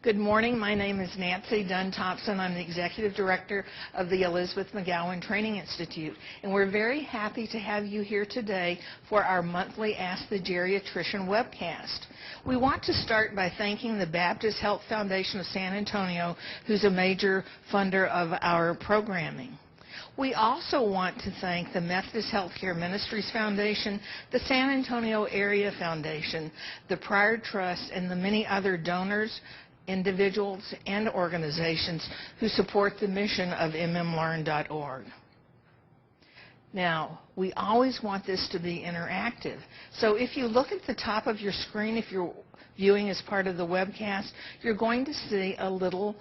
Good morning. My name is Nancy Dunn-Thompson. I'm the Executive Director of the Elizabeth McGowan Training Institute, and we're very happy to have you here today for our monthly Ask the Geriatrician webcast. We want to start by thanking the Baptist Health Foundation of San Antonio, who's a major funder of our programming. We also want to thank the Methodist Healthcare Ministries Foundation, the San Antonio Area Foundation, the Pryor Trust, and the many other donors, individuals, and organizations who support the mission of mmlearn.org. Now, we always want this to be interactive. So if you look at the top of your screen, if you're viewing as part of the webcast, you're going to see a little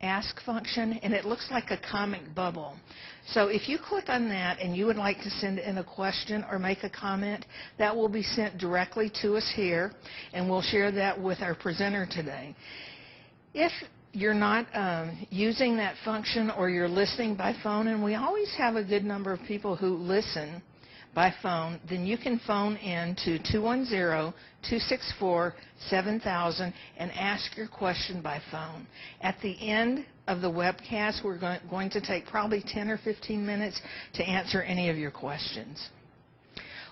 ask function, and it looks like a comic bubble. So if you click on that and you would like to send in a question or make a comment, that will be sent directly to us here, and we'll share that with our presenter today. If you're not using that function or you're listening by phone, and we always have a good number of people who listen by phone, then you can phone in to 210-264-7000 and ask your question by phone. At the end of the webcast, we're going to take probably 10 or 15 minutes to answer any of your questions.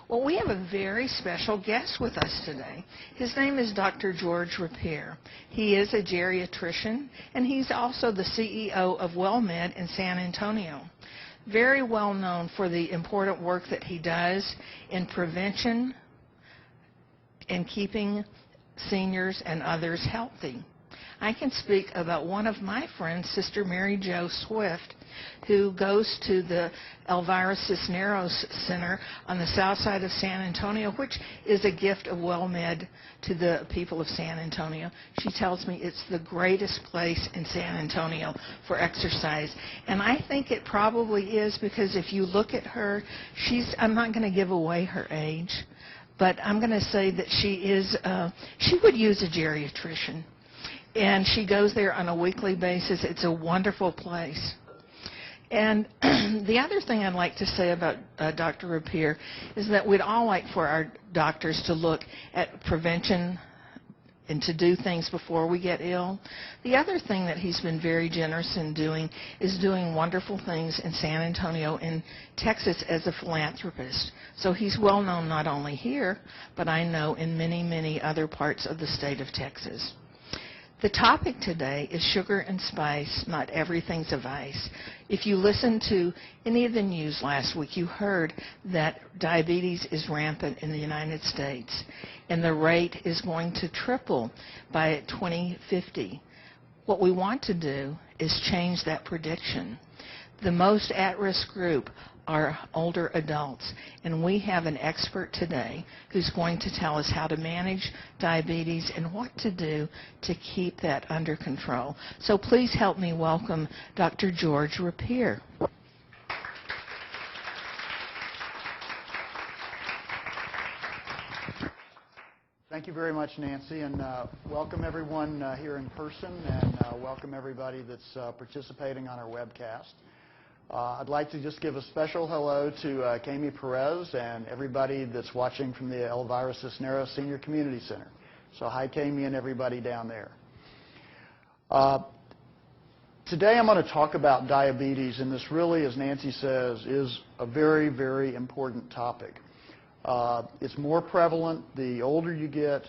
Well, we have a very special guest with us today. His name is Dr. George Rapier. He is a geriatrician, and he's also the CEO of WellMed in San Antonio. Very well known for the important work that he does in prevention and keeping seniors and others healthy. I can speak about one of my friends, Sister Mary Jo Swift, who goes to the Elvira Cisneros Center on the south side of San Antonio, which is a gift of WellMed to the people of San Antonio. She tells me it's the greatest place in San Antonio for exercise. And I think it probably is, because if you look at her, I'm not going to give away her age, but I'm going to say that she would use a geriatrician. And she goes there on a weekly basis. It's a wonderful place. And the other thing I'd like to say about Dr. Rapier is that we'd all like for our doctors to look at prevention and to do things before we get ill. The other thing that he's been very generous in doing is doing wonderful things in San Antonio in Texas as a philanthropist. So he's well known not only here, but I know in many, many other parts of the state of Texas. The topic today is sugar and spice, not everything's a vice. If you listened to any of the news last week, you heard that diabetes is rampant in the United States, and the rate is going to triple by 2050. What we want to do is change that prediction. The most at-risk group are older adults, and we have an expert today who's going to tell us how to manage diabetes and what to do to keep that under control. So please help me welcome Dr. George Rapier. Thank you very much, Nancy, and welcome everyone here in person, and welcome everybody that's participating on our webcast. I'd like to just give a special hello to Kami Perez and everybody that's watching from the Elvira Cisneros Senior Community Center. So hi, Kami, and everybody down there. Today I'm going to talk about diabetes, and this really, as Nancy says, is a very, very important topic. It's more prevalent the older you get,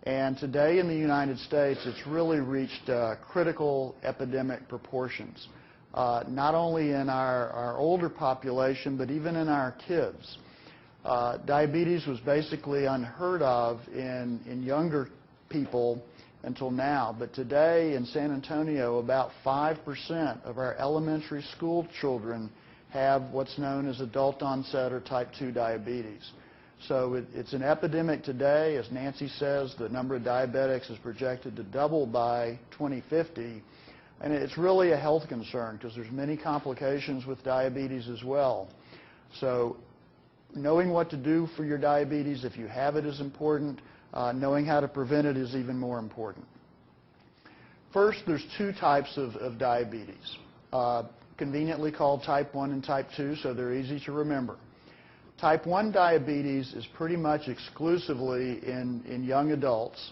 and today in the United States it's really reached critical epidemic proportions. Not only in our older population, but even in our kids. Diabetes was basically unheard of in younger people until now, but today in San Antonio, about 5% of our elementary school children have what's known as adult onset or type 2 diabetes. So it's an epidemic today. As Nancy says, the number of diabetics is projected to double by 2050. And it's really a health concern because there's many complications with diabetes as well. So knowing what to do for your diabetes if you have it is important. Knowing how to prevent it is even more important. First, there's two types of diabetes, conveniently called type 1 and type 2, so they're easy to remember. Type 1 diabetes is pretty much exclusively in young adults.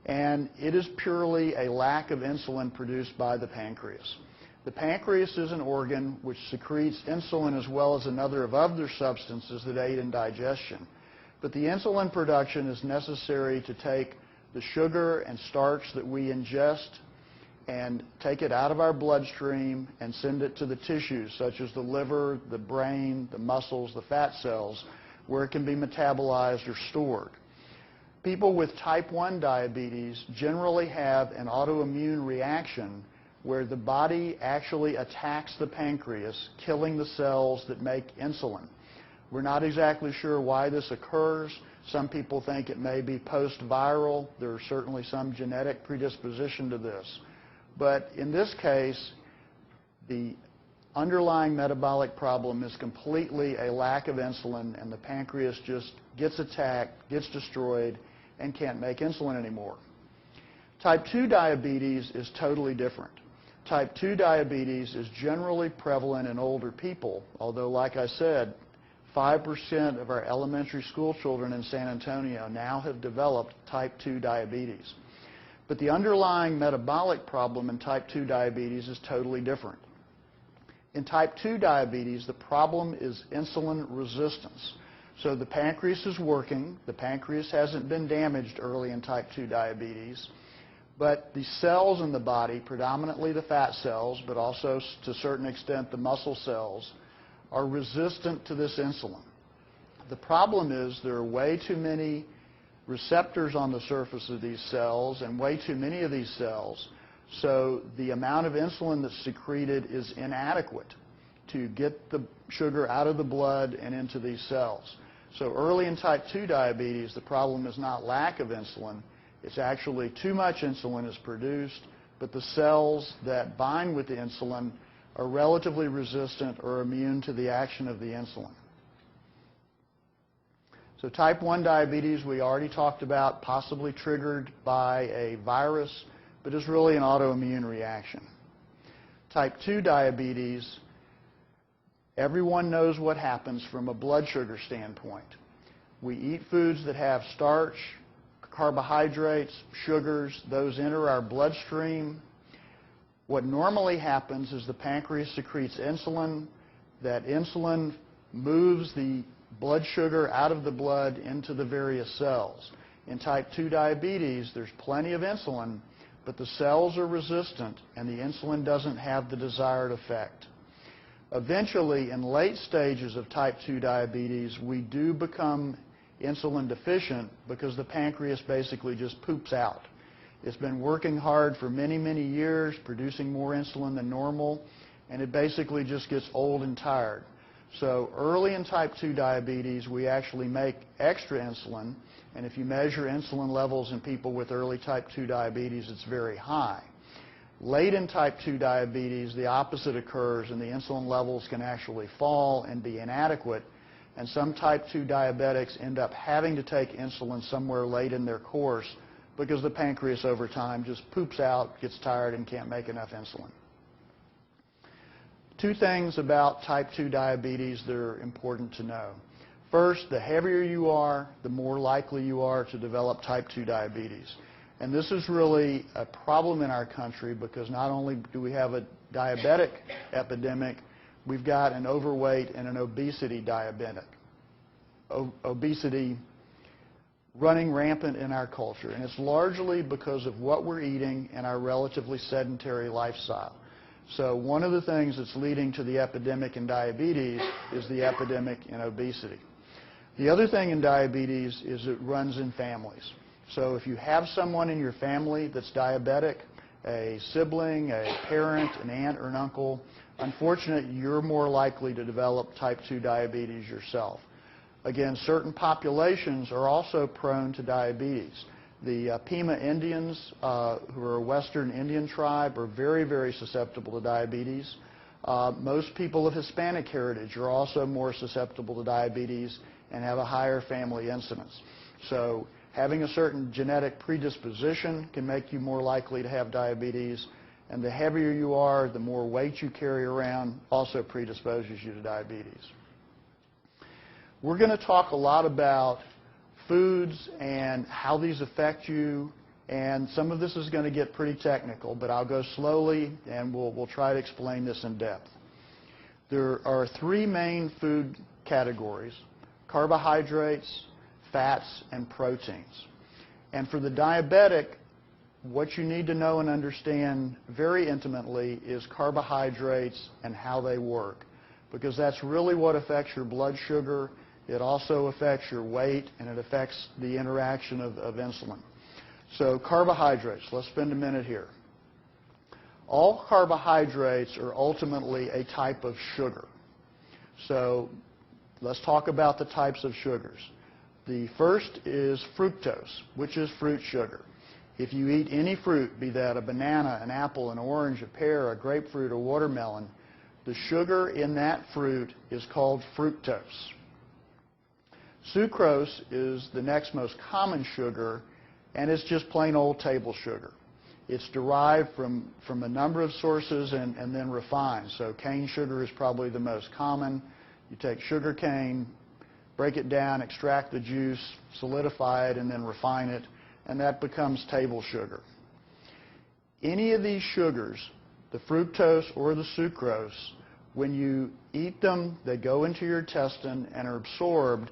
and it is purely a lack of insulin produced by the pancreas. The pancreas is an organ which secretes insulin as well as another of other substances that aid in digestion. But the insulin production is necessary to take the sugar and starch that we ingest and take it out of our bloodstream and send it to the tissues, such as the liver, the brain, the muscles, the fat cells, where it can be metabolized or stored. People with type 1 diabetes generally have an autoimmune reaction where the body actually attacks the pancreas, killing the cells that make insulin. We're not exactly sure why this occurs. Some people think it may be post-viral. There's certainly some genetic predisposition to this. But in this case, the underlying metabolic problem is completely a lack of insulin, and the pancreas just gets attacked, gets destroyed, and can't make insulin anymore. Type 2 diabetes is totally different. Type 2 diabetes is generally prevalent in older people, although, like I said, 5% of our elementary school children in San Antonio now have developed type 2 diabetes. But the underlying metabolic problem in type 2 diabetes is totally different. In type 2 diabetes, the problem is insulin resistance. So the pancreas is working. The pancreas hasn't been damaged early in type 2 diabetes. But the cells in the body, predominantly the fat cells, but also to a certain extent the muscle cells, are resistant to this insulin. The problem is there are way too many receptors on the surface of these cells and way too many of these cells, so the amount of insulin that's secreted is inadequate to get the sugar out of the blood and into these cells. So early in type 2 diabetes, the problem is not lack of insulin. It's actually too much insulin is produced, but the cells that bind with the insulin are relatively resistant or immune to the action of the insulin. So type 1 diabetes we already talked about, possibly triggered by a virus, but is really an autoimmune reaction. Type 2 diabetes, everyone knows what happens from a blood sugar standpoint. We eat foods that have starch, carbohydrates, sugars. Those enter our bloodstream. What normally happens is the pancreas secretes insulin. That insulin moves the blood sugar out of the blood into the various cells. In type 2 diabetes, there's plenty of insulin, but the cells are resistant and the insulin doesn't have the desired effect. Eventually, in late stages of type 2 diabetes, we do become insulin deficient because the pancreas basically just poops out. It's been working hard for many, many years, producing more insulin than normal, and it basically just gets old and tired. So early in type 2 diabetes, we actually make extra insulin, and if you measure insulin levels in people with early type 2 diabetes, it's very high. Late in type 2 diabetes, the opposite occurs, and the insulin levels can actually fall and be inadequate, and some type 2 diabetics end up having to take insulin somewhere late in their course because the pancreas over time just poops out, gets tired, and can't make enough insulin. Two things about type 2 diabetes that are important to know. First, the heavier you are, the more likely you are to develop type 2 diabetes. And this is really a problem in our country because not only do we have a diabetic epidemic, we've got an overweight and an obesity diabetic. Obesity running rampant in our culture, and it's largely because of what we're eating and our relatively sedentary lifestyle. So one of the things that's leading to the epidemic in diabetes is the epidemic in obesity. The other thing in diabetes is it runs in families. So if you have someone in your family that's diabetic, a sibling, a parent, an aunt, or an uncle, unfortunately, you're more likely to develop type 2 diabetes yourself. Again, certain populations are also prone to diabetes. The Pima Indians, who are a Western Indian tribe, are very, very susceptible to diabetes. Most people of Hispanic heritage are also more susceptible to diabetes and have a higher family incidence. So having a certain genetic predisposition can make you more likely to have diabetes, and the heavier you are, the more weight you carry around, also predisposes you to diabetes. We're going to talk a lot about foods and how these affect you And some of this is going to get pretty technical, but I'll go slowly and we'll try to explain this in depth. There are three main food categories: carbohydrates, fats, and proteins. And for the diabetic, what you need to know and understand very intimately is carbohydrates and how they work, because that's really what affects your blood sugar. It also affects your weight, and it affects the interaction of insulin. So carbohydrates, let's spend a minute here. All carbohydrates are ultimately a type of sugar. So let's talk about the types of sugars. The first is fructose, which is fruit sugar. If you eat any fruit, be that a banana, an apple, an orange, a pear, a grapefruit, or watermelon, the sugar in that fruit is called fructose. Sucrose is the next most common sugar, and it's just plain old table sugar. It's derived from a number of sources and then refined. So cane sugar is probably the most common. You take sugar cane, break it down, extract the juice, solidify it, and then refine it, and that becomes table sugar. Any of these sugars, the fructose or the sucrose, when you eat them, they go into your intestine and are absorbed,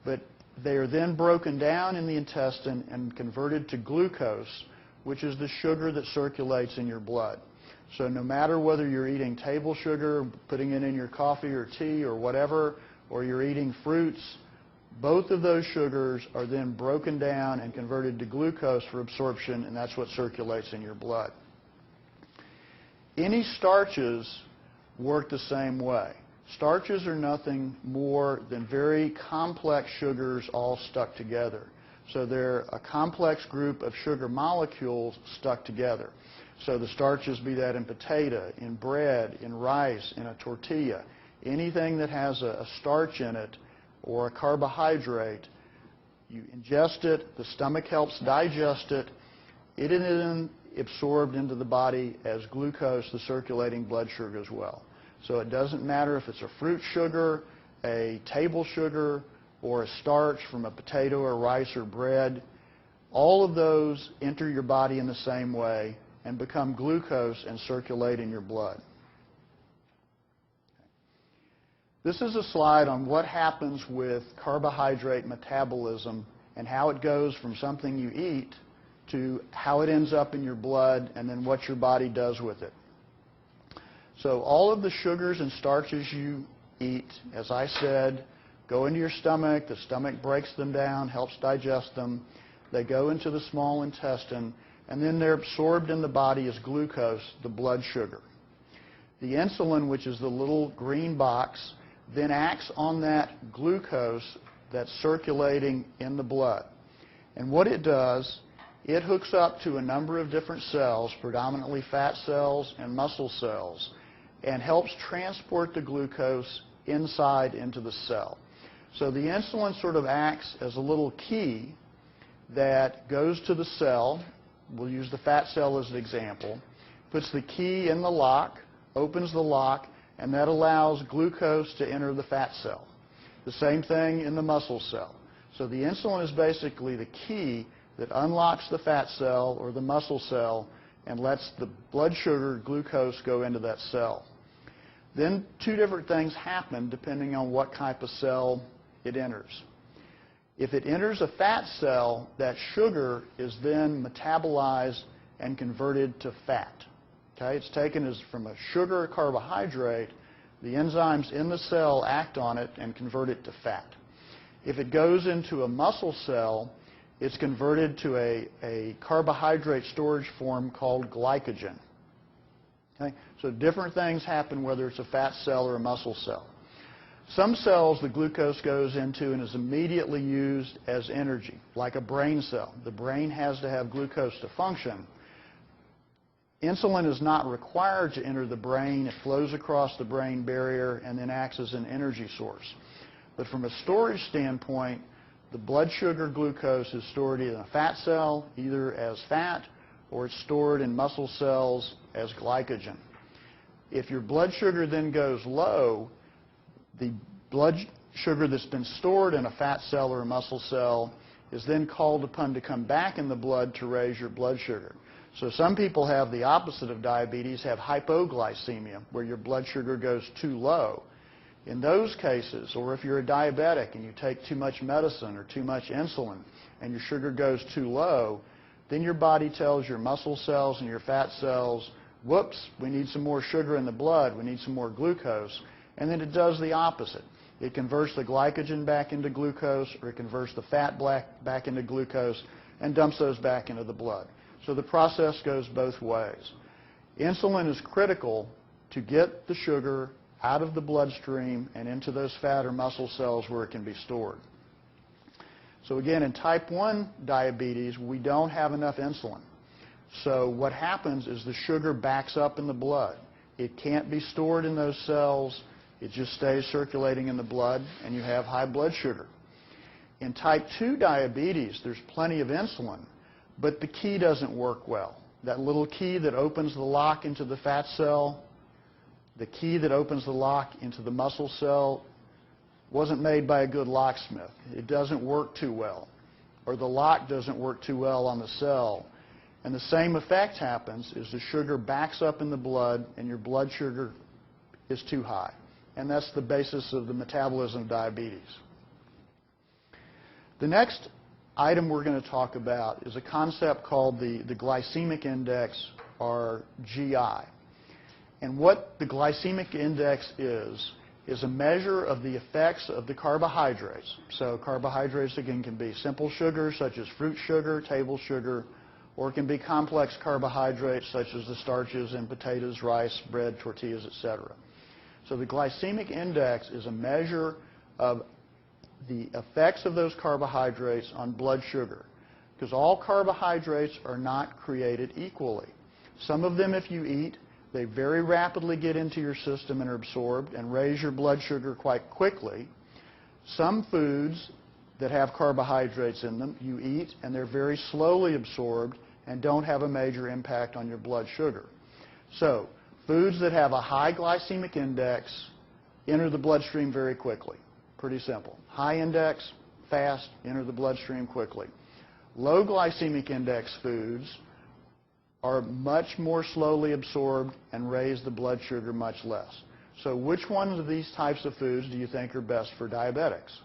but they are then broken down in the intestine and converted to glucose, which is the sugar that circulates in your blood. So no matter whether you're eating table sugar, putting it in your coffee or tea or whatever, or you're eating fruits, both of those sugars are then broken down and converted to glucose for absorption, and that's what circulates in your blood. Any starches work the same way. Starches are nothing more than very complex sugars all stuck together. So they're a complex group of sugar molecules stuck together. So the starches, be that in potato, in bread, in rice, in a tortilla, anything that has a starch in it or a carbohydrate, you ingest it, the stomach helps digest it, it is then absorbed into the body as glucose, the circulating blood sugar as well. So it doesn't matter if it's a fruit sugar, a table sugar, or a starch from a potato or rice or bread. All of those enter your body in the same way and become glucose and circulate in your blood. This is a slide on what happens with carbohydrate metabolism and how it goes from something you eat to how it ends up in your blood and then what your body does with it. So all of the sugars and starches you eat, as I said, go into your stomach. The stomach breaks them down, helps digest them. They go into the small intestine, and then they're absorbed in the body as glucose, the blood sugar. The insulin, which is the little green box, then acts on that glucose that's circulating in the blood. And what it does, it hooks up to a number of different cells, predominantly fat cells and muscle cells, and helps transport the glucose inside into the cell. So the insulin sort of acts as a little key that goes to the cell. We'll use the fat cell as an example. Puts the key in the lock, opens the lock, and that allows glucose to enter the fat cell. The same thing in the muscle cell. So the insulin is basically the key that unlocks the fat cell or the muscle cell and lets the blood sugar, glucose, go into that cell. Then two different things happen depending on what type of cell it enters. If it enters a fat cell, that sugar is then metabolized and converted to fat. Okay? It's taken as from a sugar or carbohydrate. The enzymes in the cell act on it and convert it to fat. If it goes into a muscle cell, it's converted to a carbohydrate storage form called glycogen. Okay? So different things happen whether it's a fat cell or a muscle cell. Some cells the glucose goes into and is immediately used as energy, like a brain cell. The brain has to have glucose to function. Insulin is not required to enter the brain. It flows across the brain barrier and then acts as an energy source. But from a storage standpoint, the blood sugar glucose is stored in a fat cell, either as fat, or it's stored in muscle cells as glycogen. If your blood sugar then goes low, the blood sugar that's been stored in a fat cell or a muscle cell is then called upon to come back in the blood to raise your blood sugar. So some people have the opposite of diabetes, have hypoglycemia, where your blood sugar goes too low. In those cases, or if you're a diabetic and you take too much medicine or too much insulin and your sugar goes too low, then your body tells your muscle cells and your fat cells, whoops, we need some more sugar in the blood, we need some more glucose, and then it does the opposite. It converts the glycogen back into glucose, or it converts the fat back into glucose and dumps those back into the blood. So the process goes both ways. Insulin is critical to get the sugar out of the bloodstream and into those fat or muscle cells where it can be stored. So again, in type 1 diabetes, we don't have enough insulin. So what happens is the sugar backs up in the blood. It can't be stored in those cells. It just stays circulating in the blood, and you have high blood sugar. In type 2 diabetes, there's plenty of insulin, but the key doesn't work well. That little key that opens the lock into the fat cell, the key that opens the lock into the muscle cell, wasn't made by a good locksmith. It doesn't work too well, or the lock doesn't work too well on the cell. And the same effect happens is the sugar backs up in the blood and your blood sugar is too high. And that's the basis of the metabolism of diabetes. The next item we're going to talk about is a concept called the glycemic index, or GI. And what the glycemic index is a measure of the effects of the carbohydrates. So carbohydrates, again, can be simple sugars such as fruit sugar, table sugar, or it can be complex carbohydrates such as the starches in potatoes, rice, bread, tortillas, etc. So the glycemic index is a measure of the effects of those carbohydrates on blood sugar, because all carbohydrates are not created equally. Some of them, if you eat, they very rapidly get into your system and are absorbed and raise your blood sugar quite quickly. Some foods that have carbohydrates in them, you eat and they're very slowly absorbed and don't have a major impact on your blood sugar. So, foods that have a high glycemic index enter the bloodstream very quickly. Pretty simple. High index, fast, enter the bloodstream quickly. Low glycemic index foods are much more slowly absorbed and raise the blood sugar much less. So which ones of these types of foods do you think are best for diabetics?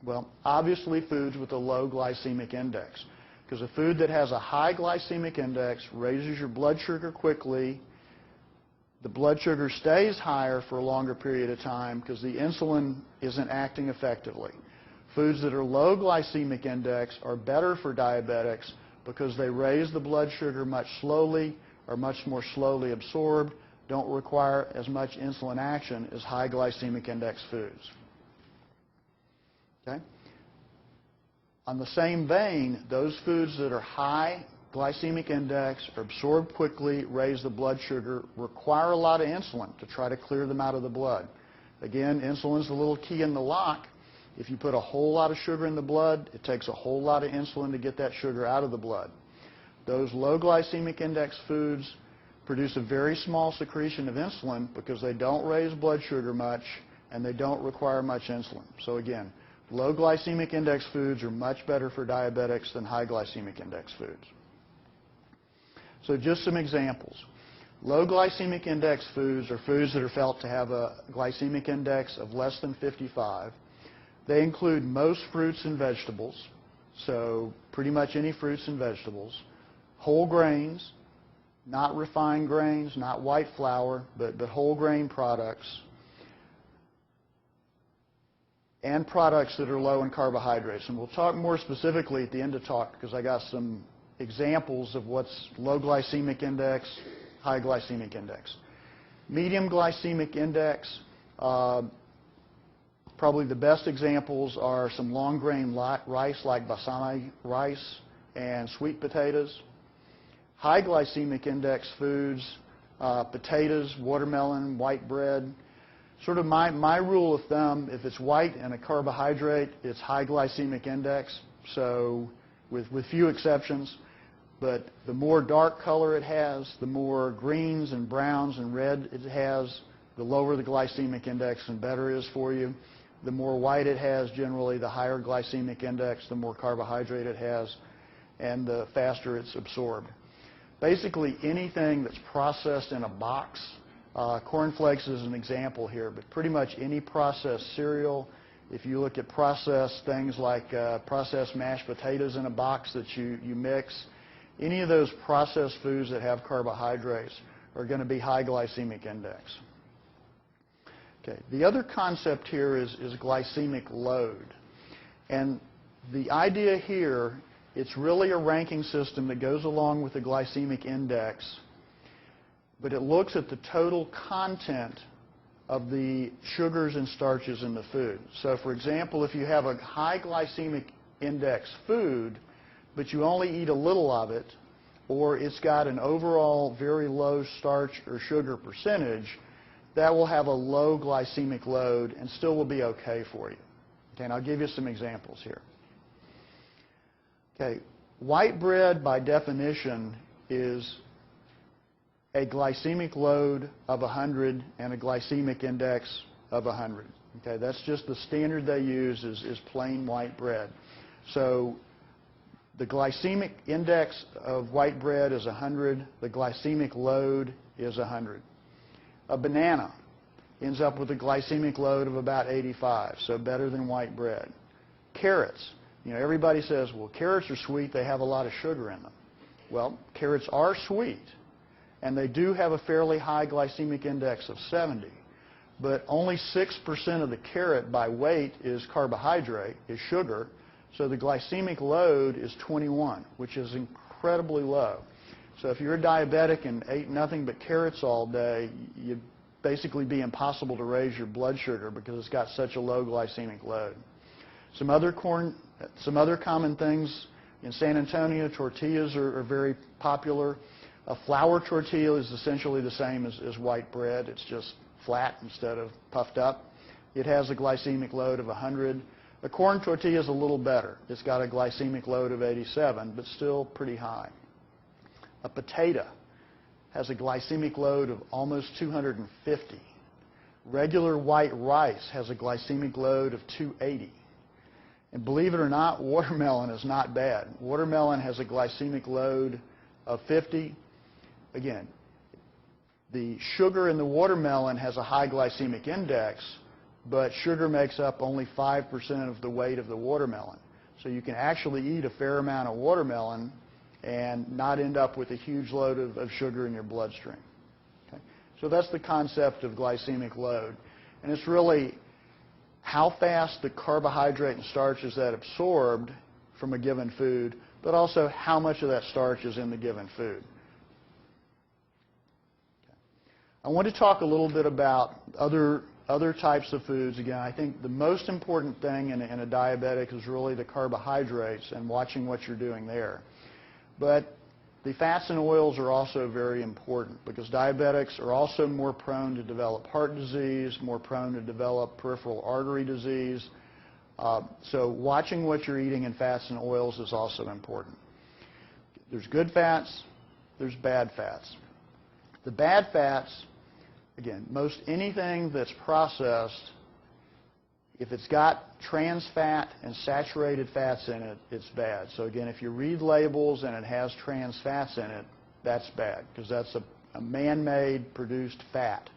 Well, obviously foods with a low glycemic index, because a food that has a high glycemic index raises your blood sugar quickly. The blood sugar stays higher for a longer period of time because the insulin isn't acting effectively. Foods that are low glycemic index are better for diabetics because they raise the blood sugar much slowly, are much more slowly absorbed, don't require as much insulin action as high glycemic index foods. Okay? On the same vein, those foods that are high glycemic index, are absorbed quickly, raise the blood sugar, require a lot of insulin to try to clear them out of the blood. Again, insulin's the little key in the lock. If you put a whole lot of sugar in the blood, it takes a whole lot of insulin to get that sugar out of the blood. Those low glycemic index foods produce a very small secretion of insulin because they don't raise blood sugar much and they don't require much insulin. So again, low glycemic index foods are much better for diabetics than high glycemic index foods. So just some examples. Low glycemic index foods are foods that are felt to have a glycemic index of less than 55. They include most fruits and vegetables, so pretty much any fruits and vegetables, whole grains, not refined grains, not white flour, but whole grain products, and products that are low in carbohydrates. And we'll talk more specifically at the end of talk because I got some examples of what's low glycemic index, high glycemic index. Medium glycemic index, probably the best examples are some long grain rice like basmati rice and sweet potatoes. High glycemic index foods, potatoes, watermelon, white bread. Sort of my rule of thumb, if it's white and a carbohydrate, it's high glycemic index, so with few exceptions. But the more dark color it has, the more greens and browns and red it has, the lower the glycemic index and better it is for you. The more white it has, generally, the higher glycemic index, the more carbohydrate it has, and the faster it's absorbed. Basically, anything that's processed in a box, cornflakes is an example here, but pretty much any processed cereal. If you look at processed things like processed mashed potatoes in a box that you mix, any of those processed foods that have carbohydrates are going to be high glycemic index. Okay. The other concept here is glycemic load. And the idea here, it's really a ranking system that goes along with the glycemic index, but it looks at the total content of the sugars and starches in the food. So for example, if you have a high glycemic index food, but you only eat a little of it, or it's got an overall very low starch or sugar percentage, that will have a low glycemic load and still will be okay for you. Okay, and I'll give you some examples here. Okay, white bread by definition is a glycemic load of 100 and a glycemic index of 100. Okay, that's just the standard they use is plain white bread. So the glycemic index of white bread is 100. The glycemic load is 100. A banana ends up with a glycemic load of about 85, so better than white bread. Carrots. You know, everybody says, well, carrots are sweet, they have a lot of sugar in them. Well, carrots are sweet, and they do have a fairly high glycemic index of 70, but only 6% of the carrot by weight is carbohydrate, is sugar, so the glycemic load is 21, which is incredibly low. So if you're a diabetic and ate nothing but carrots all day, you'd basically be impossible to raise your blood sugar because it's got such a low glycemic load. Some other common things in San Antonio, tortillas are very popular. A flour tortilla is essentially the same as white bread. It's just flat instead of puffed up. It has a glycemic load of 100. A corn tortilla is a little better. It's got a glycemic load of 87, but still pretty high. A potato has a glycemic load of almost 250. Regular white rice has a glycemic load of 280. And believe it or not, watermelon is not bad. Watermelon has a glycemic load of 50. Again, the sugar in the watermelon has a high glycemic index, but sugar makes up only 5% of the weight of the watermelon. So you can actually eat a fair amount of watermelon and not end up with a huge load of sugar in your bloodstream. Okay? So that's the concept of glycemic load. And it's really how fast the carbohydrate and starch is that absorbed from a given food, but also how much of that starch is in the given food. Okay. I want to talk a little bit about other types of foods. Again, I think the most important thing in a diabetic is really the carbohydrates and watching what you're doing there. But the fats and oils are also very important because diabetics are also more prone to develop heart disease, more prone to develop peripheral artery disease. So watching what you're eating in fats and oils is also important. There's good fats, there's bad fats. The bad fats, again, most anything that's processed, if it's got trans fat and saturated fats in it, it's bad. So again, if you read labels and it has trans fats in it, that's bad because that's a man-made produced fat.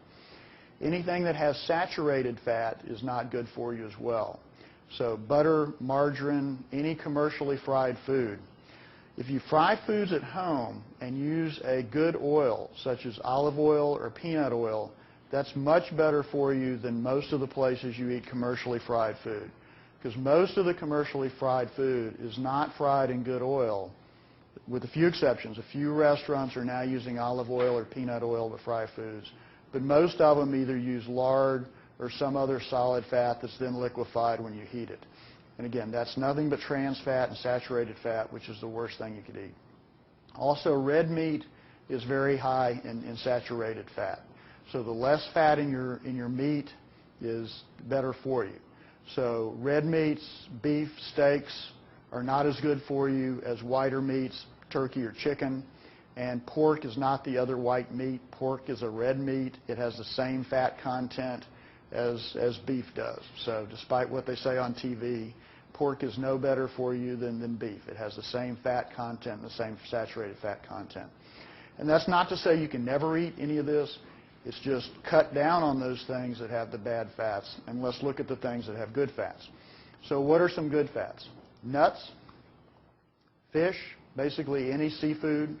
Anything that has saturated fat is not good for you as well. So butter, margarine, any commercially fried food. If you fry foods at home and use a good oil, such as olive oil or peanut oil, that's much better for you than most of the places you eat commercially fried food. Because most of the commercially fried food is not fried in good oil, with a few exceptions. A few restaurants are now using olive oil or peanut oil to fry foods. But most of them either use lard or some other solid fat that's then liquefied when you heat it. And again, that's nothing but trans fat and saturated fat, which is the worst thing you could eat. Also, red meat is very high in saturated fat. So the less fat in your meat is better for you. So red meats, beef, steaks are not as good for you as whiter meats, turkey or chicken. And pork is not the other white meat. Pork is a red meat. It has the same fat content. as beef does. So despite what they say on TV, pork is no better for you than beef. It has the same fat content, the same saturated fat content. And that's not to say you can never eat any of this. It's just cut down on those things that have the bad fats, and let's look at the things that have good fats. So what are some good fats? Nuts, fish, basically any seafood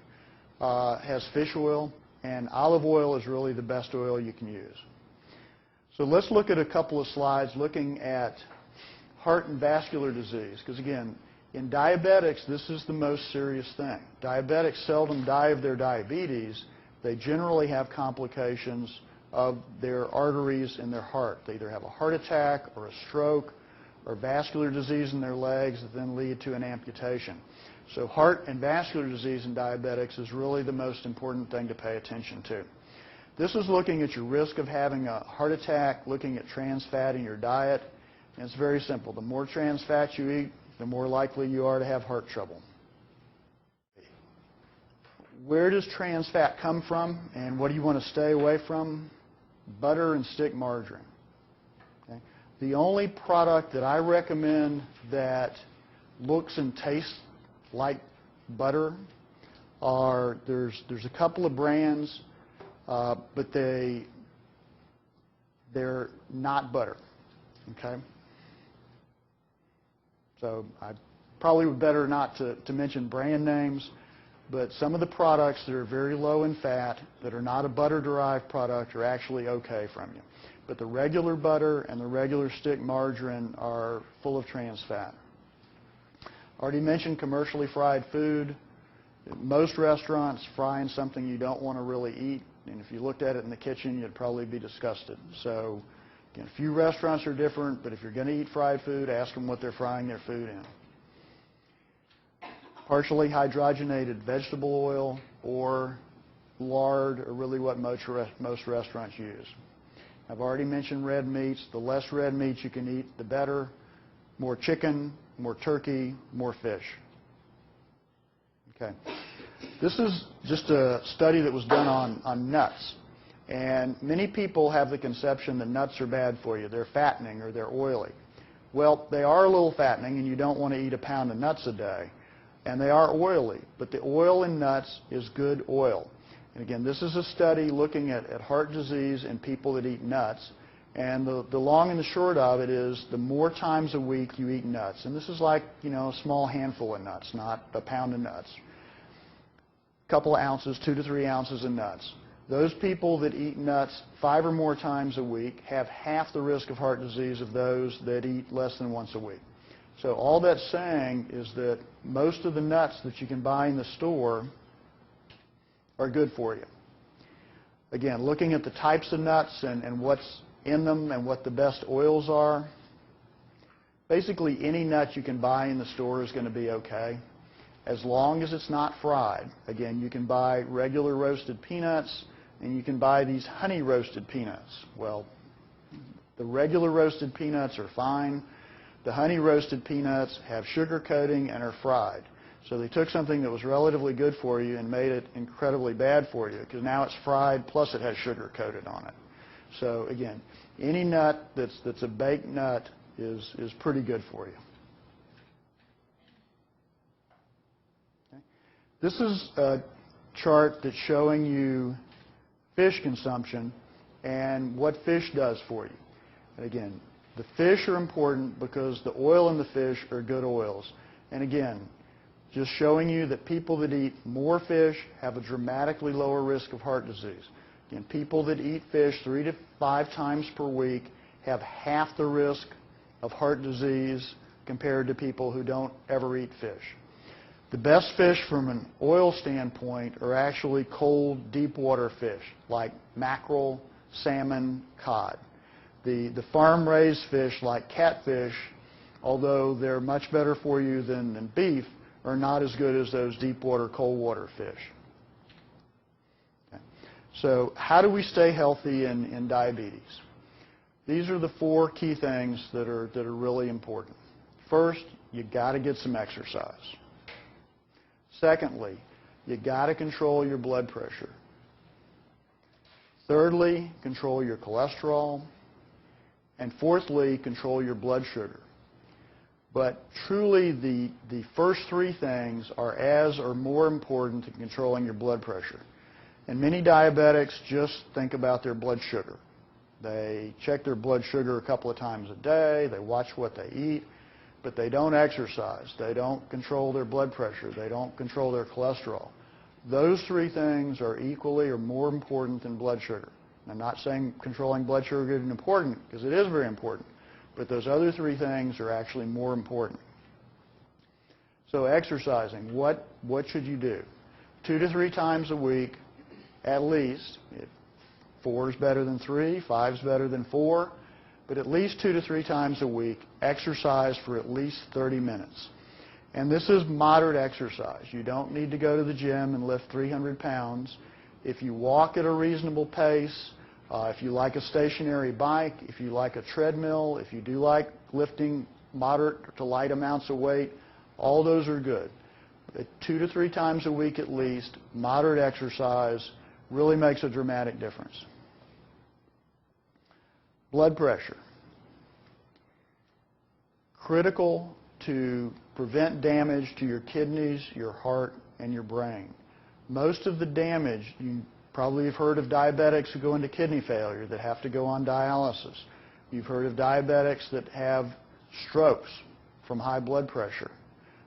has fish oil, and olive oil is really the best oil you can use. So let's look at a couple of slides looking at heart and vascular disease, because again, in diabetics, this is the most serious thing. Diabetics seldom die of their diabetes. They generally have complications of their arteries in their heart. They either have a heart attack or a stroke or vascular disease in their legs that then lead to an amputation. So heart and vascular disease in diabetics is really the most important thing to pay attention to. This is looking at your risk of having a heart attack, looking at trans fat in your diet, and it's very simple. The more trans fat you eat, the more likely you are to have heart trouble. Where does trans fat come from, and what do you want to stay away from? Butter and stick margarine. Okay? The only product that I recommend that looks and tastes like butter are, there's a couple of brands, but they're not butter. Okay? So I probably would better not to mention brand names, but some of the products that are very low in fat, that are not a butter-derived product, are actually okay from you. But the regular butter and the regular stick margarine are full of trans fat. Already mentioned commercially fried food. Most restaurants frying something you don't want to really eat, and if you looked at it in the kitchen, you'd probably be disgusted. So again, a few restaurants are different, but if you're going to eat fried food, ask them what they're frying their food in. Partially hydrogenated vegetable oil or lard are really what most restaurants use. I've already mentioned red meats. The less red meat you can eat, the better. More chicken, more turkey, more fish. Okay. This is just a study that was done on nuts. And many people have the conception that nuts are bad for you. They're fattening or they're oily. Well, they are a little fattening, and you don't want to eat a pound of nuts a day. And they are oily, but the oil in nuts is good oil. And again, this is a study looking at heart disease in people that eat nuts. And the long and the short of it is the more times a week you eat nuts, and this is like, a small handful of nuts, not a pound of nuts. A couple of ounces, 2 to 3 ounces of nuts. Those people that eat nuts 5 or more times a week have half the risk of heart disease of those that eat less than once a week. So all that's saying is that most of the nuts that you can buy in the store are good for you. Again, looking at the types of nuts and what's in them and what the best oils are, basically any nut you can buy in the store is going to be okay, as long as it's not fried. Again, you can buy regular roasted peanuts, and you can buy these honey roasted peanuts. Well, the regular roasted peanuts are fine. The honey roasted peanuts have sugar coating and are fried. So they took something that was relatively good for you and made it incredibly bad for you, because now it's fried plus it has sugar coated on it. So again, any nut that's a baked nut is pretty good for you. Okay. This is a chart that's showing you fish consumption and what fish does for you. And again, the fish are important because the oil in the fish are good oils. And again, just showing you that people that eat more fish have a dramatically lower risk of heart disease. Again, people that eat fish 3 to 5 times per week have half the risk of heart disease compared to people who don't ever eat fish. The best fish from an oil standpoint are actually cold, deep water fish like mackerel, salmon, cod. The farm-raised fish like catfish, although they're much better for you than beef, are not as good as those deep water, cold water fish. Okay. So how do we stay healthy in diabetes? These are the 4 key things that are really important. First, you got to get some exercise. Secondly, you got to control your blood pressure. Thirdly, control your cholesterol. And fourthly, control your blood sugar. But truly, the first three things are as or more important than controlling your blood pressure. And many diabetics just think about their blood sugar. They check their blood sugar a couple of times a day. They watch what they eat. But they don't exercise. They don't control their blood pressure. They don't control their cholesterol. Those three things are equally or more important than blood sugar. I'm not saying controlling blood sugar isn't important, because it is very important. But those other three things are actually more important. So exercising, what should you do? 2 to 3 times a week, at least. 4 is better than 3, 5 is better than 4. But at least 2 to 3 times a week, exercise for at least 30 minutes. And this is moderate exercise. You don't need to go to the gym and lift 300 pounds. If you walk at a reasonable pace, if you like a stationary bike, if you like a treadmill, if you do like lifting moderate to light amounts of weight, all those are good. 2 to 3 times a week at least, moderate exercise really makes a dramatic difference. Blood pressure. Critical to prevent damage to your kidneys, your heart, and your brain. Most of the damage, you probably have heard of diabetics who go into kidney failure that have to go on dialysis. You've heard of diabetics that have strokes from high blood pressure.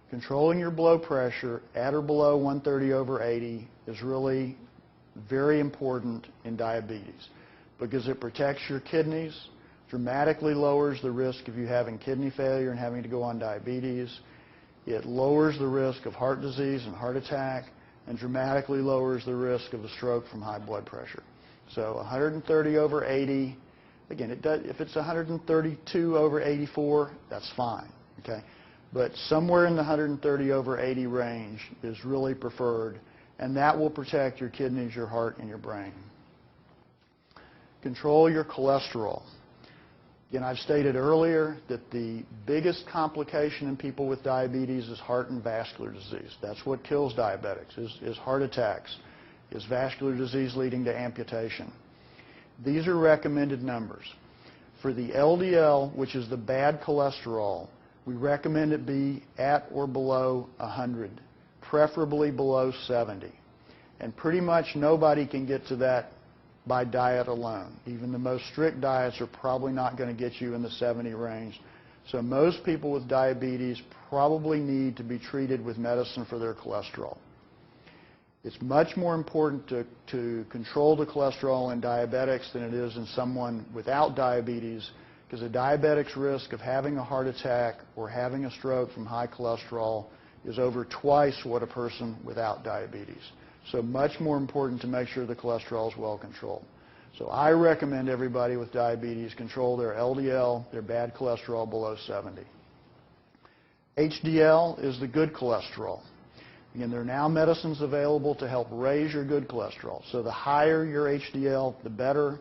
Controlling your blood pressure at or below 130/80 is really very important in diabetes because it protects your kidneys, dramatically lowers the risk of you having kidney failure and having to go on diabetes. It lowers the risk of heart disease and heart attack, and dramatically lowers the risk of a stroke from high blood pressure. So 130/80, again, if it's 132/84, that's fine, okay? But somewhere in the 130/80 range is really preferred, and that will protect your kidneys, your heart, and your brain. Control your cholesterol. Again, I've stated earlier that the biggest complication in people with diabetes is heart and vascular disease. That's what kills diabetics, is heart attacks, is vascular disease leading to amputation. These are recommended numbers. For the LDL, which is the bad cholesterol, we recommend it be at or below 100, preferably below 70. And pretty much nobody can get to that by diet alone. Even the most strict diets are probably not going to get you in the 70 range. So most people with diabetes probably need to be treated with medicine for their cholesterol. It's much more important to control the cholesterol in diabetics than it is in someone without diabetes, because a diabetic's risk of having a heart attack or having a stroke from high cholesterol is over twice what a person without diabetes. So much more important to make sure the cholesterol is well controlled. So I recommend everybody with diabetes control their LDL, their bad cholesterol, below 70. HDL is the good cholesterol. Again, there are now medicines available to help raise your good cholesterol. So the higher your HDL, the better.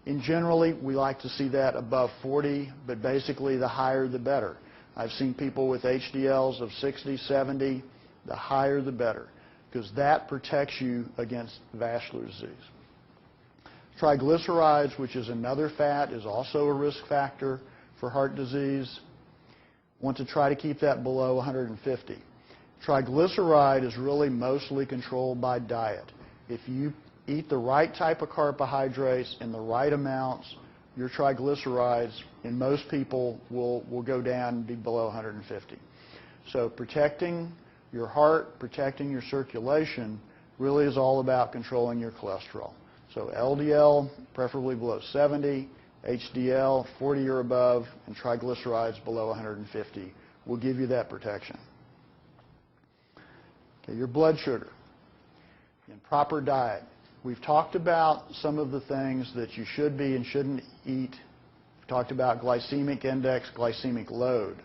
In generally, we like to see that above 40, but basically the higher the better. I've seen people with HDLs of 60, 70, the higher the better, because that protects you against vascular disease. Triglycerides, which is another fat, is also a risk factor for heart disease. Want to try to keep that below 150. Triglyceride is really mostly controlled by diet. If you eat the right type of carbohydrates in the right amounts, your triglycerides in most people will go down and be below 150. So protecting your heart, protecting your circulation, really is all about controlling your cholesterol. So LDL, preferably below 70, HDL, 40 or above, and triglycerides below 150 will give you that protection. Okay, your blood sugar and proper diet. We've talked about some of the things that you should be and shouldn't eat. We've talked about glycemic index, glycemic load.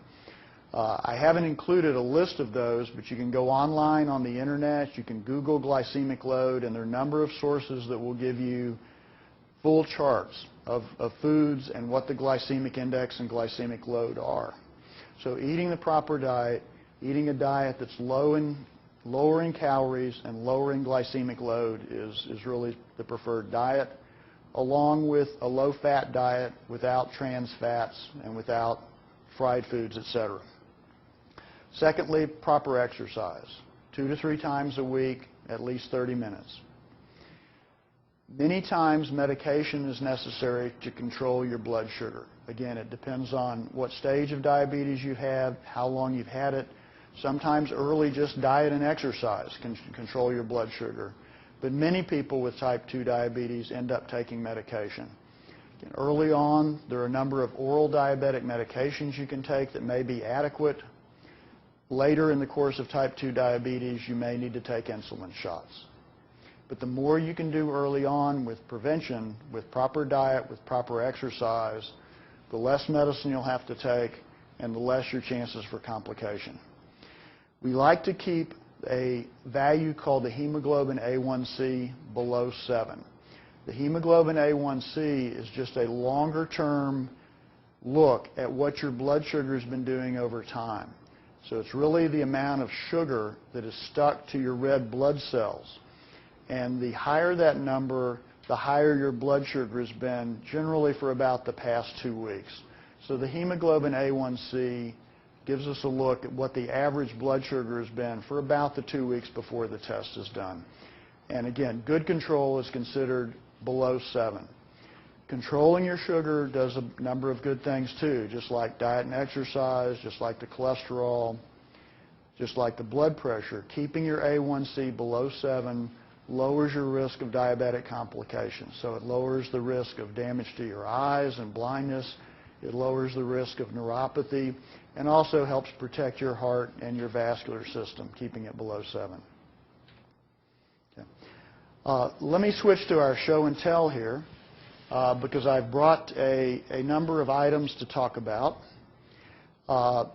I haven't included a list of those, but you can go online on the internet, you can Google glycemic load, and there are a number of sources that will give you full charts of foods and what the glycemic index and glycemic load are. So eating the proper diet, eating a diet that's lowering calories and lowering glycemic load is really the preferred diet. along with a low-fat diet without trans fats and without fried foods, etc. Secondly, proper exercise, 2 to 3 times a week, at least 30 minutes. Many times medication is necessary to control your blood sugar. Again, it depends on what stage of diabetes you've had, how long you've had it. Sometimes early just diet and exercise can control your blood sugar. But many people with type 2 diabetes end up taking medication. Again, early on, there are a number of oral diabetic medications you can take that may be adequate. Later in the course of type 2 diabetes, you may need to take insulin shots. But the more you can do early on with prevention, with proper diet, with proper exercise, the less medicine you'll have to take and the less your chances for complication. We like to keep a value called the hemoglobin A1C below 7. The hemoglobin A1C is just a longer-term look at what your blood sugar has been doing over time. So it's really the amount of sugar that is stuck to your red blood cells. And the higher that number, the higher your blood sugar has been, generally for about the past 2 weeks. So the hemoglobin A1C gives us a look at what the average blood sugar has been for about the 2 weeks before the test is done. And again, good control is considered below 7. Controlling your sugar does a number of good things too, just like diet and exercise, just like the cholesterol, just like the blood pressure. Keeping your A1C below 7 lowers your risk of diabetic complications. So it lowers the risk of damage to your eyes and blindness. It lowers the risk of neuropathy and also helps protect your heart and your vascular system, keeping it below 7. Okay. Let me switch to our show and tell here because I've brought a number of items to talk about.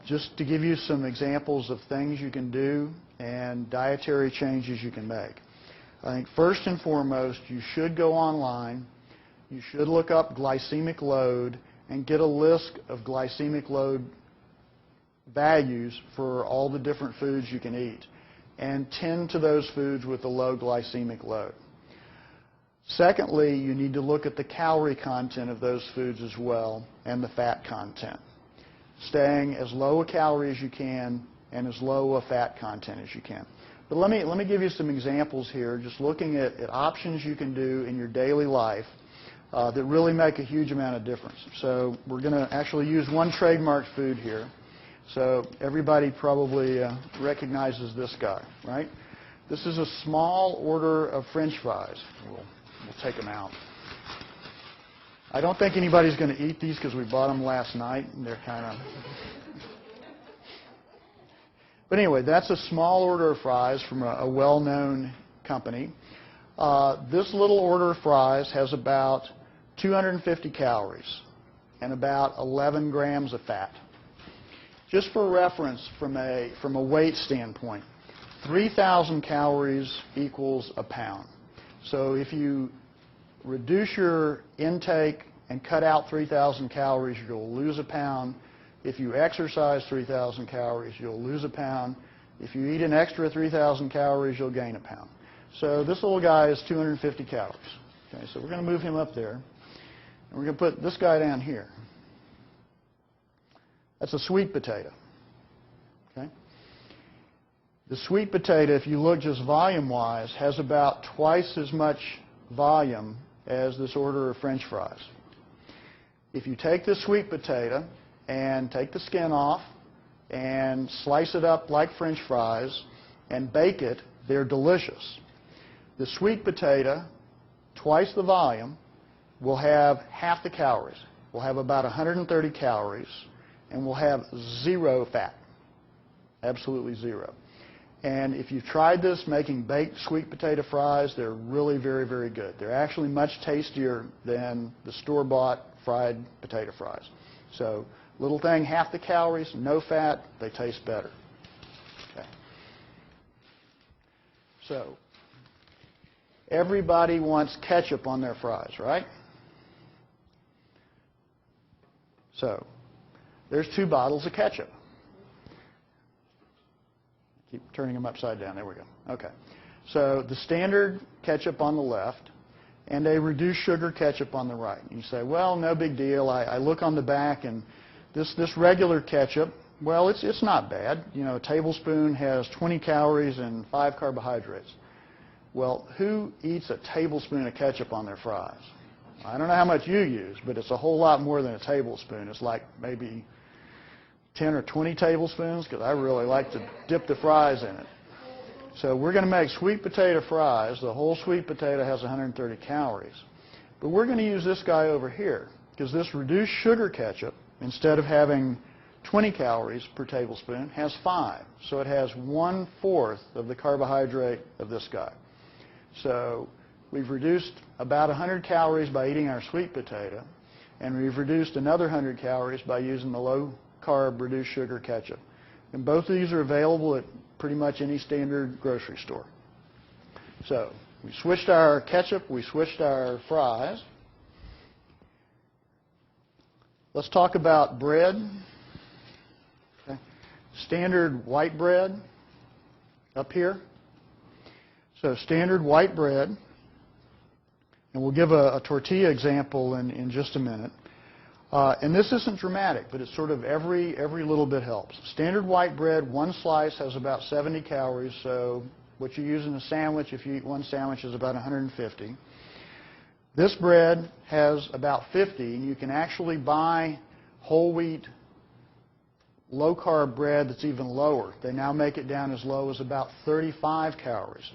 Just to give you some examples of things you can do and dietary changes you can make. I think first and foremost, you should go online. You should look up glycemic load and get a list of glycemic load values for all the different foods you can eat and tend to those foods with a low glycemic load. Secondly, you need to look at the calorie content of those foods as well and the fat content, staying as low a calorie as you can and as low a fat content as you can. But let me give you some examples here, just looking at options you can do in your daily life that really make a huge amount of difference. So we're going to actually use one trademark food here. So everybody probably recognizes this guy, right? This is a small order of French fries. We'll take them out. I don't think anybody's going to eat these because we bought them last night, and they're kind of... But anyway, that's a small order of fries from a well-known company. This little order of fries has about 250 calories and about 11 grams of fat. Just for reference, from a weight standpoint, 3,000 calories equals a pound. So if you reduce your intake and cut out 3,000 calories, you'll lose a pound. If you exercise 3,000 calories, you'll lose a pound. If you eat an extra 3,000 calories, you'll gain a pound. So this little guy is 250 calories. Okay, so we're going to move him up there. And we're going to put this guy down here. That's a sweet potato. Okay? The sweet potato, if you look just volume-wise, has about twice as much volume as this order of French fries. If you take this sweet potato and take the skin off and slice it up like French fries and bake it, they're delicious. The sweet potato, twice the volume, will have half the calories. We'll have about 130 calories and we'll have 0 fat, absolutely 0. And if you've tried this making baked sweet potato fries, they're really very, very good. They're actually much tastier than the store-bought fried potato fries. So little thing, half the calories, no fat, they taste better. Okay. So everybody wants ketchup on their fries, right? So there's 2 bottles of ketchup. Keep turning them upside down. There we go. Okay. So the standard ketchup on the left and a reduced sugar ketchup on the right. And you say, well, no big deal. I look on the back, and this regular ketchup, well, it's not bad. You know, a tablespoon has 20 calories and 5 carbohydrates. Well, who eats a tablespoon of ketchup on their fries? I don't know how much you use, but it's a whole lot more than a tablespoon. It's like maybe 10 or 20 tablespoons, because I really like to dip the fries in it. So we're going to make sweet potato fries. The whole sweet potato has 130 calories. But we're going to use this guy over here, because this reduced sugar ketchup, instead of having 20 calories per tablespoon, has 5. So it has 1/4 of the carbohydrate of this guy. So we've reduced about 100 calories by eating our sweet potato, and we've reduced another 100 calories by using the low-carb reduced sugar ketchup. And both of these are available at pretty much any standard grocery store. So we switched our ketchup, we switched our fries. Let's talk about bread. Okay. Standard white bread up here. So standard white bread, and we'll give a tortilla example in just a minute. And this isn't dramatic, but it's sort of every little bit helps. Standard white bread, one slice has about 70 calories, so what you use in a sandwich, if you eat one sandwich, is about 150. This bread has about 50, and you can actually buy whole wheat, low-carb bread that's even lower. They now make it down as low as about 35 calories.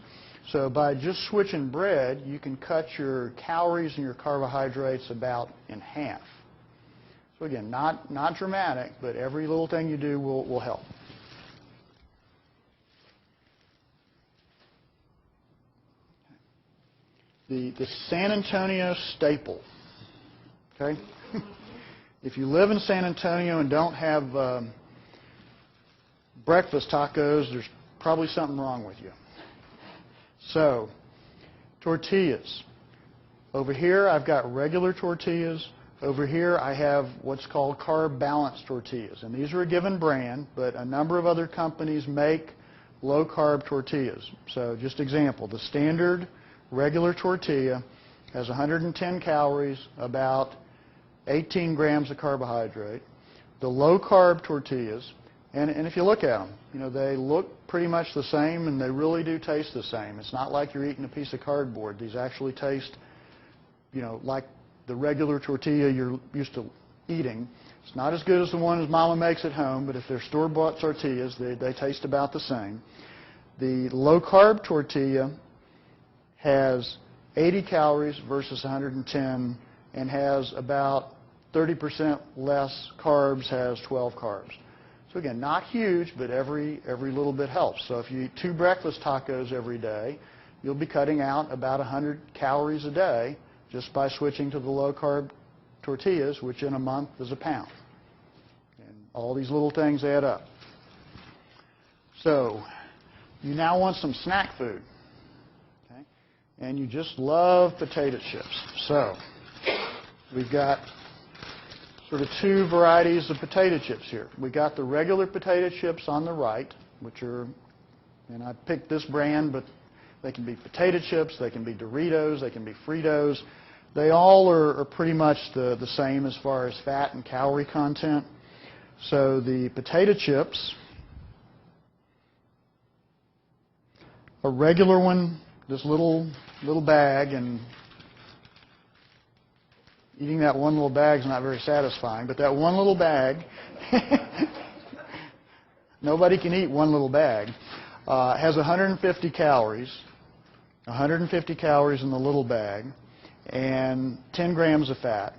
So by just switching bread, you can cut your calories and your carbohydrates about in half. So again, not dramatic, but every little thing you do will help. The San Antonio staple. Okay? If you live in San Antonio and don't have breakfast tacos, there's probably something wrong with you. So, tortillas. Over here, I've got regular tortillas. Over here, I have what's called carb-balanced tortillas. And these are a given brand, but a number of other companies make low-carb tortillas. So, just example, the standard regular tortilla has 110 calories, about 18 grams of carbohydrate. The low-carb tortillas, and if you look at them, you know, they look pretty much the same, and they really do taste the same. It's not like you're eating a piece of cardboard. These actually taste, you know, like the regular tortilla you're used to eating. It's not as good as the one as Mama makes at home, but if they're store-bought tortillas, they taste about the same. The low-carb tortilla has 80 calories versus 110 and has about 30% less carbs, has 12 carbs. So again, not huge, but every little bit helps. So if you eat 2 breakfast tacos every day, you'll be cutting out about 100 calories a day just by switching to the low-carb tortillas, which in a month is a pound. And all these little things add up. So you now want some snack food. Okay? And you just love potato chips. So we've got sort of 2 varieties of potato chips here. We got the regular potato chips on the right, which are, and I picked this brand, but they can be potato chips, they can be Doritos, they can be Fritos. They all are pretty much the same as far as fat and calorie content. So the potato chips, a regular one, this little bag, and eating that one little bag is not very satisfying, but that one little bag, nobody can eat one little bag, has 150 calories, 150 calories in the little bag, and 10 grams of fat.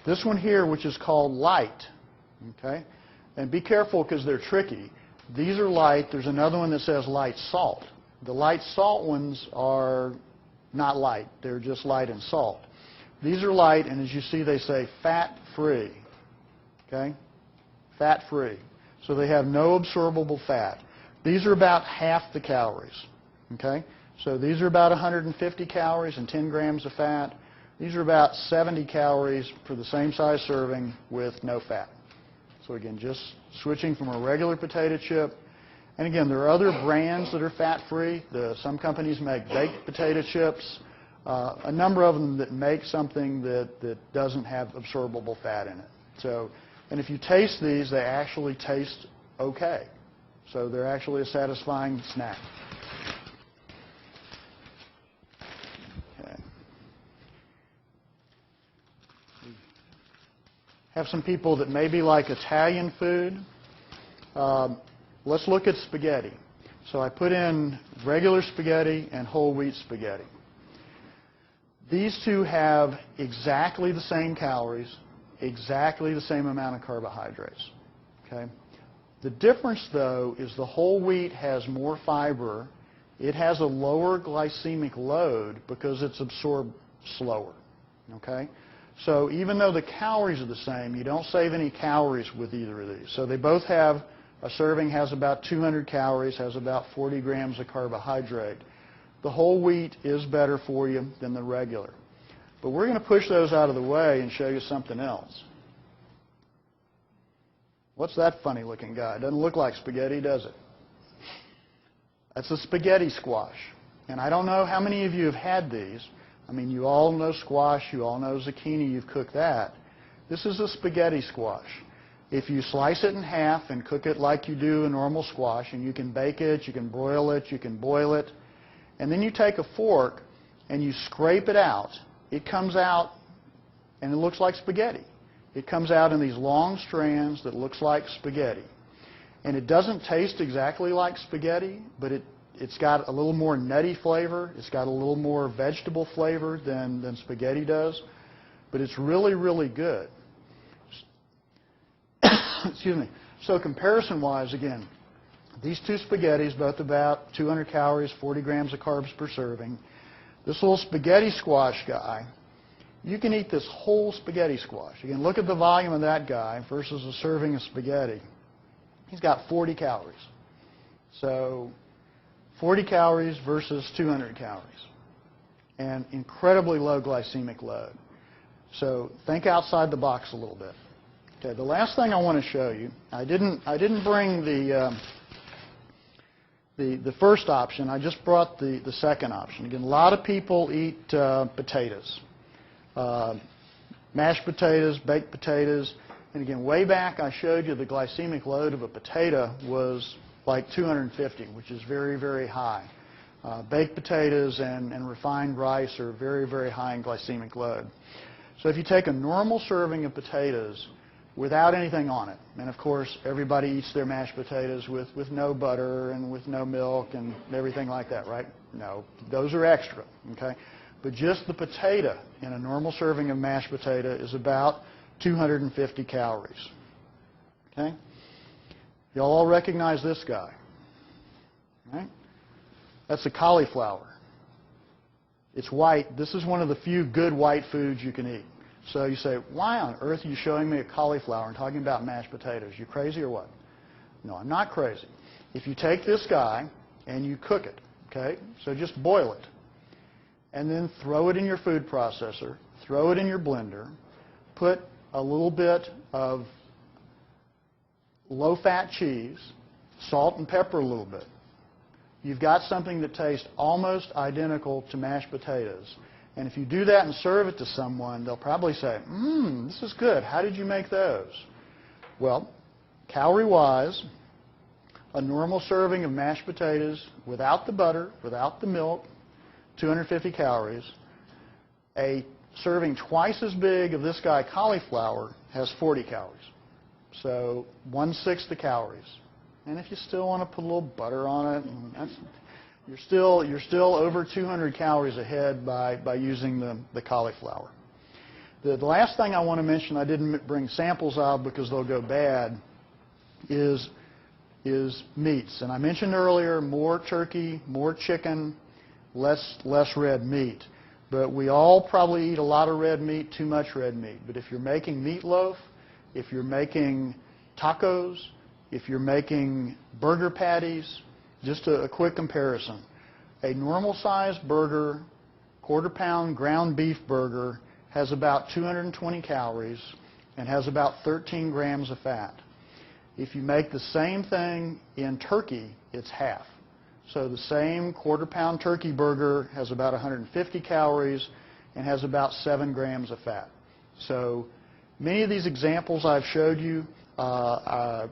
This one here, which is called light, okay? And be careful because they're tricky. These are light. There's another one that says light salt. The light salt ones are not light. They're just light and salt. These are light, and as you see, they say fat-free, okay? Fat-free. So they have no absorbable fat. These are about half the calories, okay? So these are about 150 calories and 10 grams of fat. These are about 70 calories for the same size serving with no fat. So again, just switching from a regular potato chip. And again, there are other brands that are fat-free. Some companies make baked potato chips. a number of them that make something that doesn't have absorbable fat in it. So, and if you taste these, they actually taste okay. So they're actually a satisfying snack. Okay. Have some people that maybe like Italian food. Let's look at spaghetti. So I put in regular spaghetti and whole wheat spaghetti. These two have exactly the same calories, exactly the same amount of carbohydrates. Okay? The difference, though, is the whole wheat has more fiber. It has a lower glycemic load because it's absorbed slower. Okay? So even though the calories are the same, you don't save any calories with either of these. So they both have, a serving has about 200 calories, has about 40 grams of carbohydrate. The whole wheat is better for you than the regular. But we're going to push those out of the way and show you something else. What's that funny looking guy? Doesn't look like spaghetti, does it? That's a spaghetti squash. And I don't know how many of you have had these. I mean, you all know squash, you all know zucchini, you've cooked that. This is a spaghetti squash. If you slice it in half and cook it like you do a normal squash, and you can bake it, you can broil it, you can boil it, and then you take a fork and you scrape it out, it comes out and it looks like spaghetti. It comes out in these long strands that looks like spaghetti. And it doesn't taste exactly like spaghetti, but it's got a little more nutty flavor. It's got a little more vegetable flavor than spaghetti does. But it's really, really good. Excuse me. So comparison-wise, again, these two spaghettis, both about 200 calories, 40 grams of carbs per serving. This little spaghetti squash guy, you can eat this whole spaghetti squash. Again, look at the volume of that guy versus a serving of spaghetti. He's got 40 calories. So 40 calories versus 200 calories. And incredibly low glycemic load. So think outside the box a little bit. Okay, the last thing I want to show you, I didn't bring the first option. I just brought the second option. Again, a lot of people eat potatoes, mashed potatoes, baked potatoes. And again, way back I showed you the glycemic load of a potato was like 250, which is very, very high. Baked potatoes and refined rice are very, very high in glycemic load. So if you take a normal serving of potatoes without anything on it, and of course everybody eats their mashed potatoes with no butter and with no milk and everything like that, right? No, those are extra, okay? But just the potato in a normal serving of mashed potato is about 250 calories, okay? You all recognize this guy, right? That's a cauliflower. It's white. This is one of the few good white foods you can eat. So you say, why on earth are you showing me a cauliflower and talking about mashed potatoes? You crazy or what? No, I'm not crazy. If you take this guy and you cook it, okay, so just boil it, and then throw it in your food processor, throw it in your blender, put a little bit of low-fat cheese, salt and pepper a little bit. You've got something that tastes almost identical to mashed potatoes. And if you do that and serve it to someone, they'll probably say, this is good. How did you make those? Well, calorie-wise, a normal serving of mashed potatoes without the butter, without the milk, 250 calories. A serving twice as big of this guy cauliflower has 40 calories. So 1/6 the calories. And if you still want to put a little butter on it, you're still over 200 calories ahead by using the cauliflower. The last thing I want to mention, I didn't bring samples of because they'll go bad, is meats. And I mentioned earlier, more turkey, more chicken, less red meat. But we all probably eat a lot of red meat, too much red meat. But if you're making meatloaf, if you're making tacos, if you're making burger patties, just a quick comparison. A normal-sized burger, quarter-pound ground beef burger, has about 220 calories and has about 13 grams of fat. If you make the same thing in turkey, it's half. So the same quarter-pound turkey burger has about 150 calories and has about 7 grams of fat. So many of these examples I've showed you are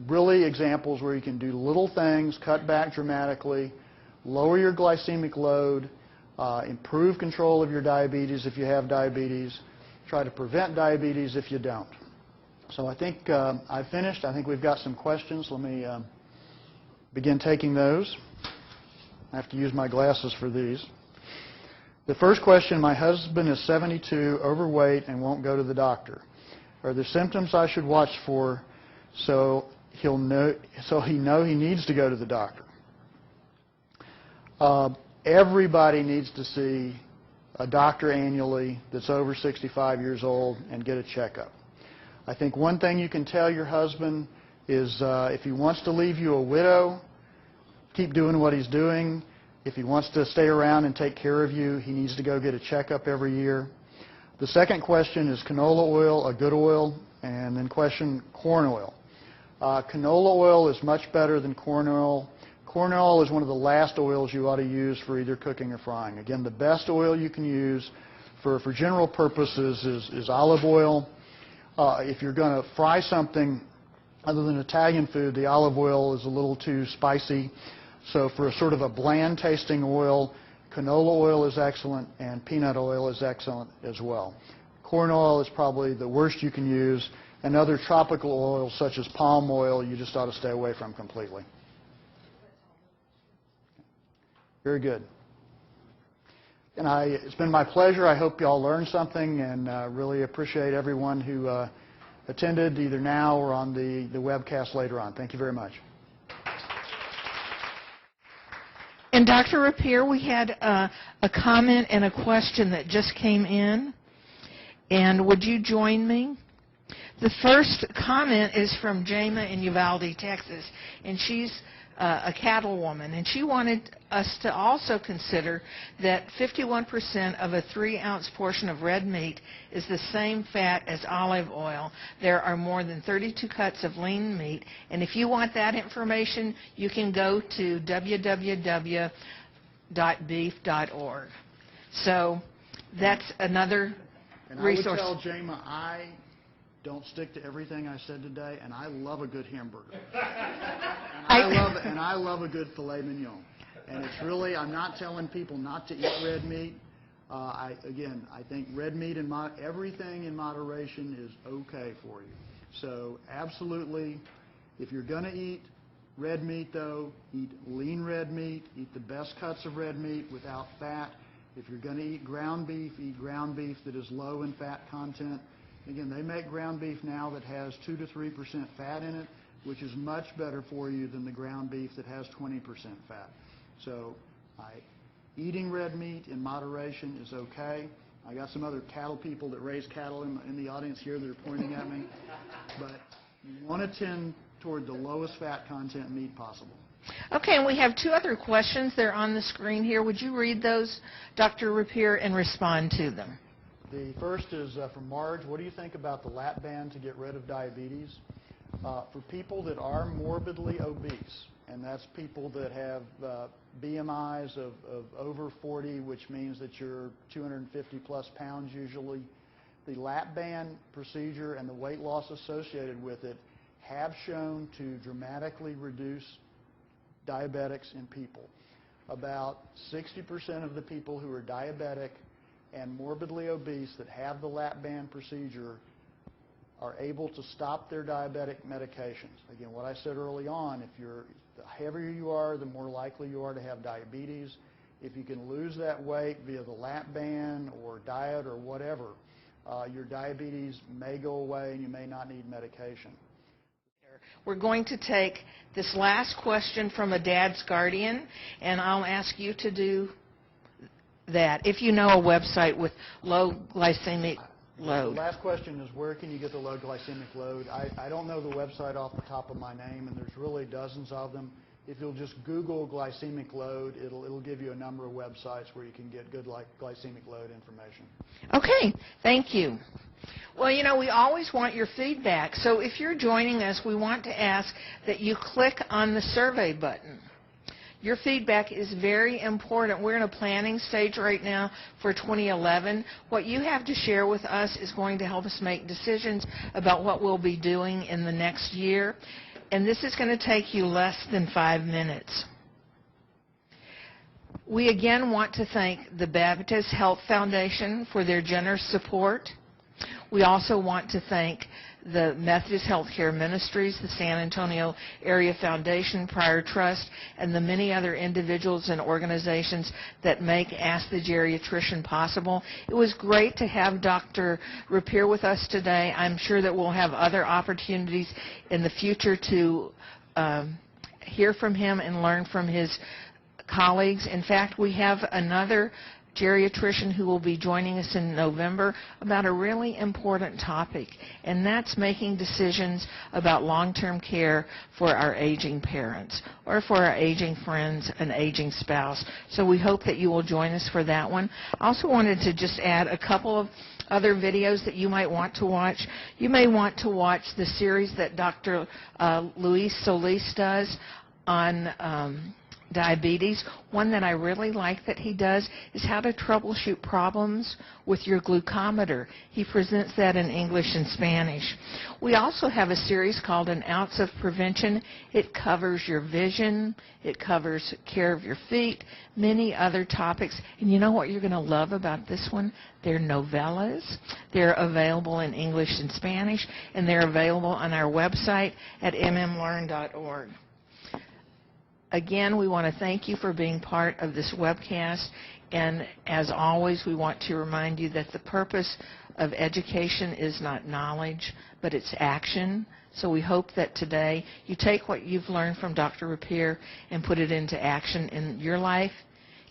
really examples where you can do little things, cut back dramatically, lower your glycemic load, improve control of your diabetes if you have diabetes, try to prevent diabetes if you don't. So I think I've finished. I think we've got some questions. Let me begin taking those. I have to use my glasses for these. The first question, my husband is 72, overweight, and won't go to the doctor. Are there symptoms I should watch for so he know he needs to go to the doctor? Everybody needs to see a doctor annually that's over 65 years old and get a checkup. I think one thing you can tell your husband is if he wants to leave you a widow, keep doing what he's doing. If he wants to stay around and take care of you, he needs to go get a checkup every year. The second question is canola oil a good oil? And then question corn oil. Canola oil is much better than corn oil. Corn oil is one of the last oils you ought to use for either cooking or frying. Again, the best oil you can use for general purposes is olive oil. If you're going to fry something other than Italian food, the olive oil is a little too spicy. So for a sort of a bland tasting oil, canola oil is excellent and peanut oil is excellent as well. Corn oil is probably the worst you can use, and other tropical oils such as palm oil you just ought to stay away from completely. Very good. And it's been my pleasure. I hope you all learned something, and really appreciate everyone who attended either now or on the webcast later on. Thank you very much. And Dr. Rapier, we had a comment and a question that just came in. And would you join me? The first comment is from Jama in Uvalde, Texas. And she's a cattle woman. And she wanted us to also consider that 51% of a 3-ounce portion of red meat is the same fat as olive oil. There are more than 32 cuts of lean meat. And if you want that information, you can go to www.beef.org. So that's another resource. I would tell Jama I don't stick to everything I said today, and I love a good hamburger. And I love a good filet mignon. And it's really, I'm not telling people not to eat red meat. I think red meat and everything in moderation is okay for you. So absolutely, if you're going to eat red meat, though, eat lean red meat, eat the best cuts of red meat without fat. If you're going to eat ground beef that is low in fat content. Again, they make ground beef now that has 2 to 3% fat in it, which is much better for you than the ground beef that has 20% fat. So eating red meat in moderation is okay. I got some other cattle people that raise cattle in the audience here that are pointing at me. But you want to tend toward the lowest fat content meat possible. Okay, and we have 2 other questions. They're on the screen here. Would you read those, Dr. Rapier, and respond to them? The first is from Marge. What do you think about the lap band to get rid of diabetes? For people that are morbidly obese, and that's people that have BMIs of over 40, which means that you're 250 plus pounds usually, the lap band procedure and the weight loss associated with it have shown to dramatically reduce diabetics in people. About 60% of the people who are diabetic and morbidly obese that have the lap band procedure are able to stop their diabetic medications. Again, what I said early on, the heavier you are, the more likely you are to have diabetes. If you can lose that weight via the lap band or diet or whatever, your diabetes may go away and you may not need medication. We're going to take this last question from a dad's guardian, and I'll ask you to do that if you know a website with low glycemic load. The last question is, where can you get the low glycemic load? I don't know the website off the top of my name, and there's really dozens of them. If you'll just Google glycemic load, it'll give you a number of websites where you can get good glycemic load information. Okay, thank you. Well, you know, we always want your feedback, so if you're joining us, we want to ask that you click on the survey button. Your feedback is very important. We're in a planning stage right now for 2011. What you have to share with us is going to help us make decisions about what we'll be doing in the next year. And this is going to take you less than 5 minutes. We again want to thank the Baptist Health Foundation for their generous support. We also want to thank the Methodist Healthcare Ministries, the San Antonio Area Foundation, Prior Trust, and the many other individuals and organizations that make Ask the Geriatrician possible. It was great to have Dr. Rapier with us today. I'm sure that we'll have other opportunities in the future to hear from him and learn from his colleagues. In fact, we have another geriatrician who will be joining us in November about a really important topic, and that's making decisions about long-term care for our aging parents or for our aging friends, an aging spouse. So we hope that you will join us for that one. I also wanted to just add a couple of other videos that you might want to watch. You may want to watch the series that Dr. Luis Solis does on diabetes. One that I really like that he does is how to troubleshoot problems with your glucometer. He presents that in English and Spanish. We also have a series called An Ounce of Prevention. It covers your vision, it covers care of your feet, many other topics. And you know what you're going to love about this one? They're novellas. They're available in English and Spanish, and they're available on our website at mmlearn.org. Again, we want to thank you for being part of this webcast, and as always, we want to remind you that the purpose of education is not knowledge, but it's action. So we hope that today you take what you've learned from Dr. Rapier and put it into action in your life,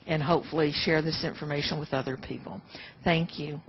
and hopefully share this information with other people. Thank you.